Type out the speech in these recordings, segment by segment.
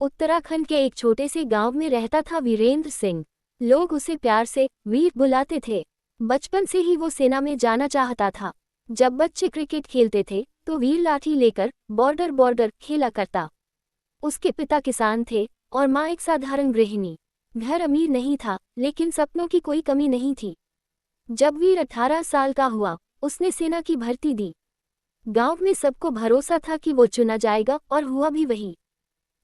उत्तराखंड के एक छोटे से गांव में रहता था वीरेंद्र सिंह। लोग उसे प्यार से वीर बुलाते थे। बचपन से ही वो सेना में जाना चाहता था। जब बच्चे क्रिकेट खेलते थे तो वीर लाठी लेकर बॉर्डर बॉर्डर खेला करता। उसके पिता किसान थे और माँ एक साधारण गृहिणी। घर अमीर नहीं था, लेकिन सपनों की कोई कमी नहीं थी। जब वीर 18 साल का हुआ, उसने सेना की भर्ती दी। गांव में सबको भरोसा था कि वो चुना जाएगा, और हुआ भी वही।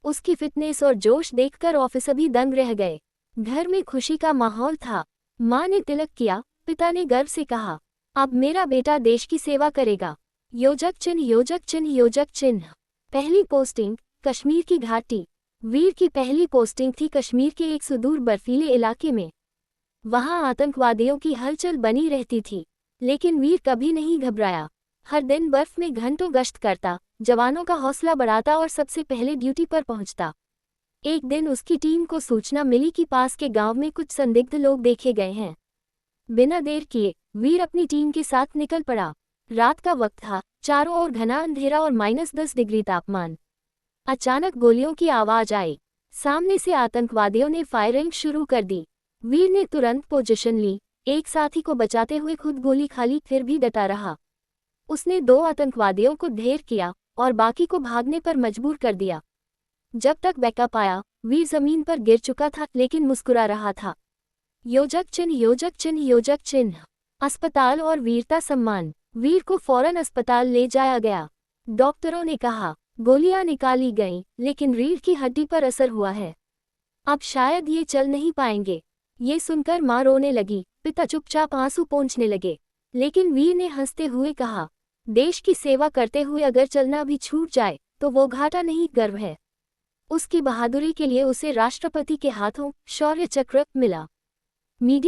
उसकी फिटनेस और जोश देखकर ऑफिसर भी दंग रह गए। घर में खुशी का माहौल था। माँ ने तिलक किया, पिता ने गर्व से कहा, अब मेरा बेटा देश की सेवा करेगा। योजक चिन्ह, योजक चिन्ह, योजक चिन्ह। पहली पोस्टिंग कश्मीर की घाटी। वीर की पहली पोस्टिंग थी कश्मीर के एक सुदूर बर्फीले इलाके में। वहां आतंकवादियों की हलचल बनी रहती थी, लेकिन वीर कभी नहीं घबराया। हर दिन बर्फ में घंटों गश्त करता, जवानों का हौसला बढ़ाता और सबसे पहले ड्यूटी पर पहुंचता। एक दिन उसकी टीम को सूचना मिली कि पास के गांव में कुछ संदिग्ध लोग देखे गए हैं। बिना देर किए वीर अपनी टीम के साथ निकल पड़ा। रात का वक्त था, चारों ओर घना अंधेरा और -10 डिग्री तापमान। अचानक गोलियों की आवाज आई। सामने से आतंकवादियों ने फायरिंग शुरू कर दी। वीर ने तुरंत पोजीशन ली, एक साथी को बचाते हुए खुद गोली खाली, फिर भी डटा रहा। उसने 2 आतंकवादियों को ढेर किया और बाकी को भागने पर मजबूर कर दिया। जब तक बैकअप आया, वीर जमीन पर गिर चुका था, लेकिन मुस्कुरा रहा था। योजक चिन्ह, योजक चिन्ह, योजक चिन्ह। अस्पताल और वीरता सम्मान। वीर को फौरन अस्पताल ले जाया गया। डॉक्टरों ने कहा, गोलियां निकाली गईं, लेकिन रीढ़ की हड्डी पर असर हुआ है। अब शायद ये चल नहीं पाएंगे। ये सुनकर माँ रोने लगी, पिता चुपचाप आंसू पोंछने लगे। लेकिन वीर ने हंसते हुए कहा, देश की सेवा करते हुए अगर चलना भी छूट जाए तो वो घाटा नहीं, गर्व है। उसकी बहादुरी के लिए उसे राष्ट्रपति के हाथों शौर्य चक्र मिला। मीडिया